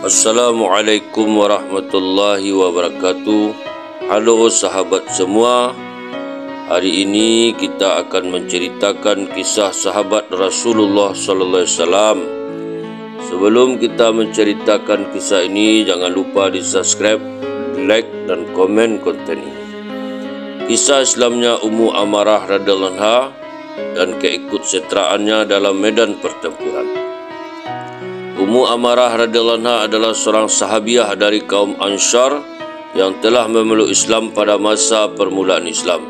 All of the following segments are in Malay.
Assalamualaikum warahmatullahi wabarakatuh. Halo sahabat semua. Hari ini kita akan menceritakan kisah sahabat Rasulullah sallallahu alaihi wasallam. Sebelum kita menceritakan kisah ini, jangan lupa di-subscribe, like dan komen konten ini. Kisah Islamnya Ummu Amarah radhiyallahu anha dan keikutsertaannya dalam medan pertempuran. Ummu Amarah radhiyallahu anha adalah seorang sahabiah dari kaum Ansar yang telah memeluk Islam pada masa permulaan Islam.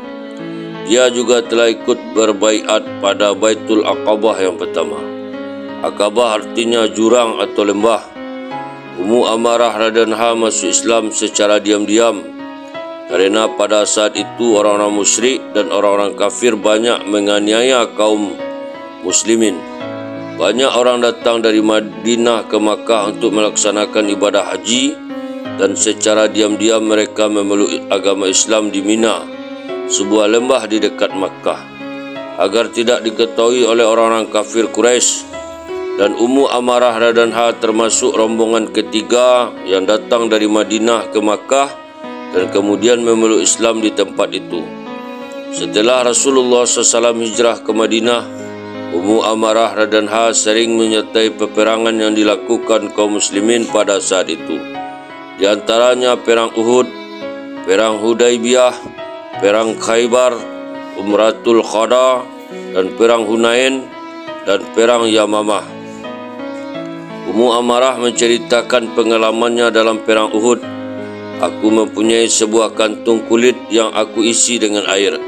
Dia juga telah ikut berbaiat pada Baitul Aqabah yang pertama. Aqabah artinya jurang atau lembah. Ummu Amarah radhiyallahu anha masuk Islam secara diam-diam kerana pada saat itu orang-orang musyrik dan orang-orang kafir banyak menganiaya kaum muslimin. Banyak orang datang dari Madinah ke Makkah untuk melaksanakan ibadah haji dan secara diam-diam mereka memeluk agama Islam di Mina, sebuah lembah di dekat Makkah, agar tidak diketahui oleh orang-orang kafir Quraisy. Dan Ummu Amarah radhiyallahu anha termasuk rombongan ketiga yang datang dari Madinah ke Makkah dan kemudian memeluk Islam di tempat itu. Setelah Rasulullah SAW hijrah ke Madinah, Ummu Amarah radhiyallahu anha sering menyertai peperangan yang dilakukan kaum muslimin pada saat itu. Di antaranya perang Uhud, perang Hudaibiyah, perang Khaybar, Umratul Qada, dan perang Hunain dan perang Yamamah. Ummu Amarah menceritakan pengalamannya dalam perang Uhud. Aku mempunyai sebuah kantung kulit yang aku isi dengan air.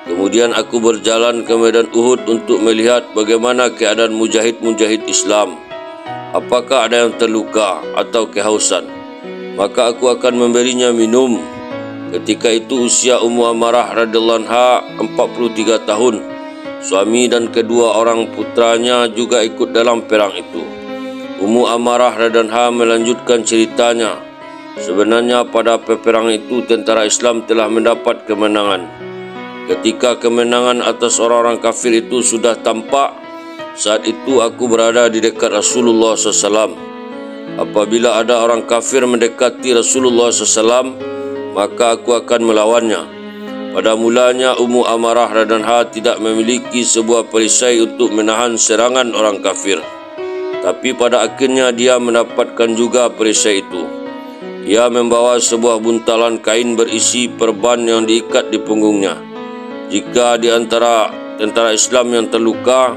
Kemudian aku berjalan ke medan Uhud untuk melihat bagaimana keadaan mujahid-mujahid Islam. Apakah ada yang terluka atau kehausan? Maka aku akan memberinya minum. Ketika itu usia Ummu Amarah radhiyallahu anha 43 tahun. Suami dan kedua orang putranya juga ikut dalam perang itu. Ummu Amarah radhiyallahu anha melanjutkan ceritanya. Sebenarnya pada peperangan itu tentara Islam telah mendapat kemenangan. Ketika kemenangan atas orang-orang kafir itu sudah tampak, saat itu aku berada di dekat Rasulullah SAW. Apabila ada orang kafir mendekati Rasulullah SAW, maka aku akan melawannya. Pada mulanya Ummu Amarah radhiyallahu anha tidak memiliki sebuah perisai untuk menahan serangan orang kafir. Tapi pada akhirnya dia mendapatkan juga perisai itu. Ia membawa sebuah buntalan kain berisi perban yang diikat di punggungnya. Jika di antara tentara Islam yang terluka,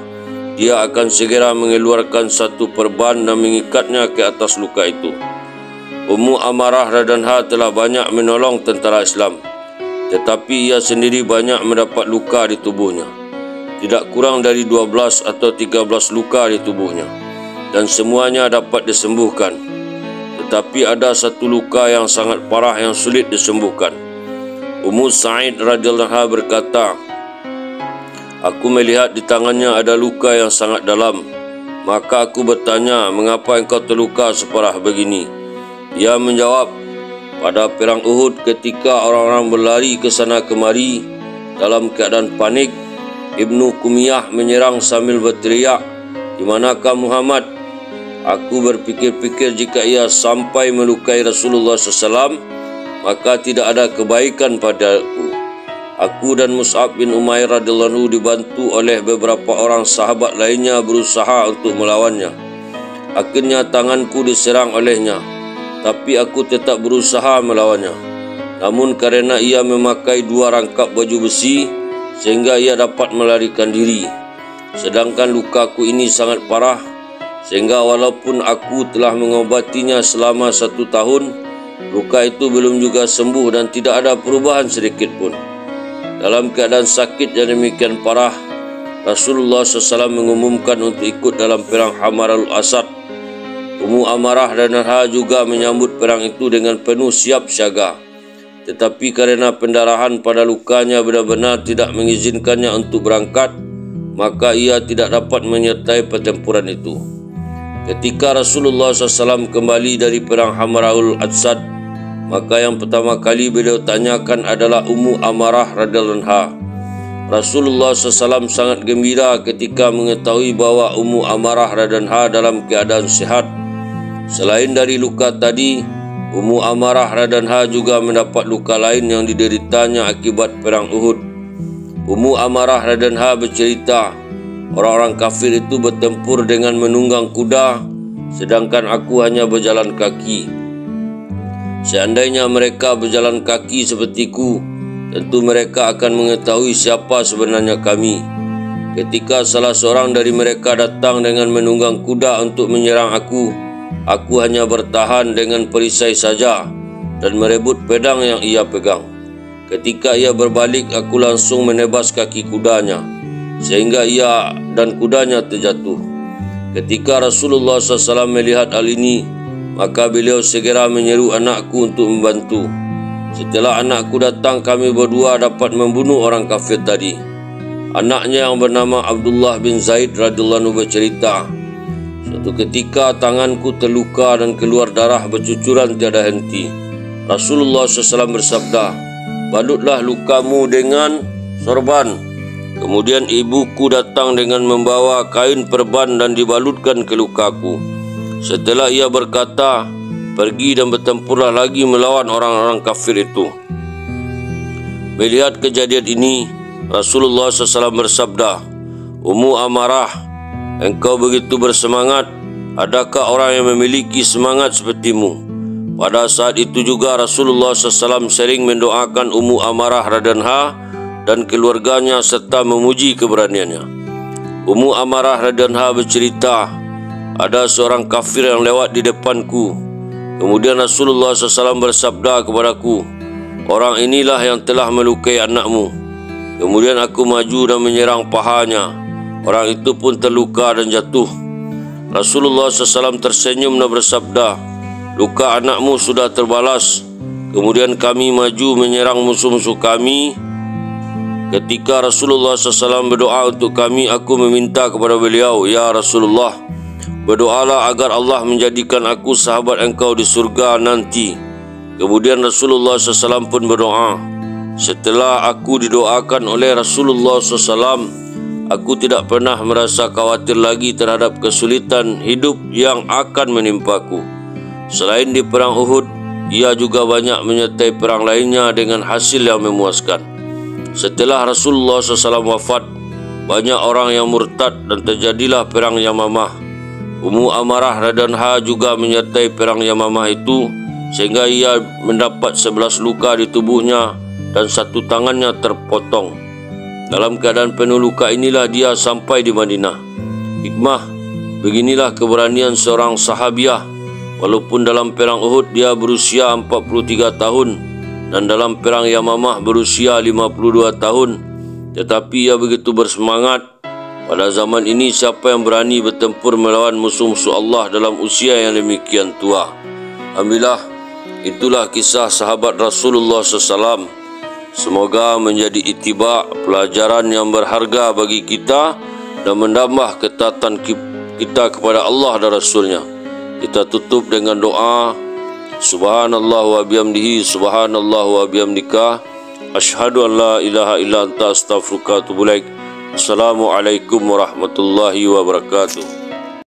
dia akan segera mengeluarkan satu perban dan mengikatnya ke atas luka itu. Ummu Amarah radhiyallahu anha telah banyak menolong tentara Islam, tetapi ia sendiri banyak mendapat luka di tubuhnya. Tidak kurang dari 12 atau 13 luka di tubuhnya, dan semuanya dapat disembuhkan. Tetapi ada satu luka yang sangat parah yang sulit disembuhkan. Ummu Sa'id radhiyallahu anha berkata, aku melihat di tangannya ada luka yang sangat dalam. Maka aku bertanya, mengapa engkau terluka separah begini? Ia menjawab, pada perang Uhud ketika orang-orang berlari ke sana kemari dalam keadaan panik, Ibnu Kumiyah menyerang sambil berteriak, di manakah Muhammad? Aku berpikir-pikir jika ia sampai melukai Rasulullah SAW, maka tidak ada kebaikan padaku. Aku dan Mus'ab bin Umair radhiyallahu anhu dibantu oleh beberapa orang sahabat lainnya berusaha untuk melawannya. Akhirnya tanganku diserang olehnya, tapi aku tetap berusaha melawannya. Namun karena ia memakai 2 rangkap baju besi, sehingga ia dapat melarikan diri. Sedangkan lukaku ini sangat parah, sehingga walaupun aku telah mengobatinya selama 1 tahun, luka itu belum juga sembuh dan tidak ada perubahan sedikit pun. Dalam keadaan sakit yang demikian parah, Rasulullah SAW mengumumkan untuk ikut dalam perang Hamarul Asad. Ummu Amarah radhiyallahu anha juga menyambut perang itu dengan penuh siap siaga. Tetapi karena pendarahan pada lukanya benar-benar tidak mengizinkannya untuk berangkat, maka ia tidak dapat menyertai pertempuran itu. Ketika Rasulullah SAW kembali dari perang Hamarul Asad, maka yang pertama kali beliau tanyakan adalah Ummu Amarah radhiyallahu anha. Rasulullah SAW sangat gembira ketika mengetahui bahwa Ummu Amarah radhiyallahu anha dalam keadaan sehat. Selain dari luka tadi, Ummu Amarah radhiyallahu juga mendapat luka lain yang dideritanya akibat perang Uhud. Ummu Amarah radhiyallahu bercerita, orang-orang kafir itu bertempur dengan menunggang kuda, sedangkan aku hanya berjalan kaki. Seandainya mereka berjalan kaki sepertiku, tentu mereka akan mengetahui siapa sebenarnya kami. Ketika salah seorang dari mereka datang dengan menunggang kuda untuk menyerang aku hanya bertahan dengan perisai saja dan merebut pedang yang ia pegang. Ketika ia berbalik, aku langsung menebas kaki kudanya, sehingga ia dan kudanya terjatuh. Ketika Rasulullah SAW melihat hal ini, maka beliau segera menyeru anakku untuk membantu. Setelah anakku datang, kami berdua dapat membunuh orang kafir tadi. Anaknya yang bernama Abdullah bin Zaid radhiyallahu anhu bercerita, suatu ketika tanganku terluka dan keluar darah bercucuran tiada henti. Rasulullah SAW bersabda, balutlah lukamu dengan sorban. Kemudian ibuku datang dengan membawa kain perban dan dibalutkan ke lukaku. Setelah ia berkata, pergi dan bertempurlah lagi melawan orang-orang kafir itu. Melihat kejadian ini, Rasulullah SAW bersabda, Ummu Amarah, engkau begitu bersemangat, adakah orang yang memiliki semangat sepertimu? Pada saat itu juga Rasulullah SAW sering mendoakan Ummu Amarah radhiyallahu dan keluarganya serta memuji keberaniannya. Ummu Amarah radhiyallahu bercerita, ada seorang kafir yang lewat di depanku. Kemudian Rasulullah SAW bersabda kepadaku, orang inilah yang telah melukai anakmu. Kemudian aku maju dan menyerang pahanya. Orang itu pun terluka dan jatuh. Rasulullah SAW tersenyum dan bersabda, luka anakmu sudah terbalas. Kemudian kami maju menyerang musuh-musuh kami. Ketika Rasulullah SAW berdoa untuk kami, aku meminta kepada beliau, ya Rasulullah, berdoalah agar Allah menjadikan aku sahabat engkau di surga nanti. Kemudian Rasulullah SAW pun berdoa. Setelah aku didoakan oleh Rasulullah SAW, aku tidak pernah merasa khawatir lagi terhadap kesulitan hidup yang akan menimpaku. Selain di perang Uhud, ia juga banyak menyertai perang lainnya dengan hasil yang memuaskan. Setelah Rasulullah SAW wafat, banyak orang yang murtad dan terjadilah perang Yamamah. Ummu Amarah radhiyallahu juga menyertai perang Yamamah itu, sehingga ia mendapat 11 luka di tubuhnya dan satu tangannya terpotong. Dalam keadaan penuh luka inilah dia sampai di Madinah. Hikmah, beginilah keberanian seorang sahabiah. Walaupun dalam perang Uhud dia berusia 43 tahun dan dalam perang Yamamah berusia 52 tahun, tetapi ia begitu bersemangat. Pada zaman ini siapa yang berani bertempur melawan musuh-musuh Allah dalam usia yang demikian tua? Alhamdulillah, itulah kisah sahabat Rasulullah SAW. Semoga menjadi ittiba, pelajaran yang berharga bagi kita dan menambah ketaatan kita kepada Allah dan Rasulnya. Kita tutup dengan doa, Subhanallah wa bihamdihi, Subhanallah wa bihamdika, Ashhadu an la ilaha illa anta astaghfiruka wa atubu ilaik. Assalamualaikum warahmatullahi wabarakatuh.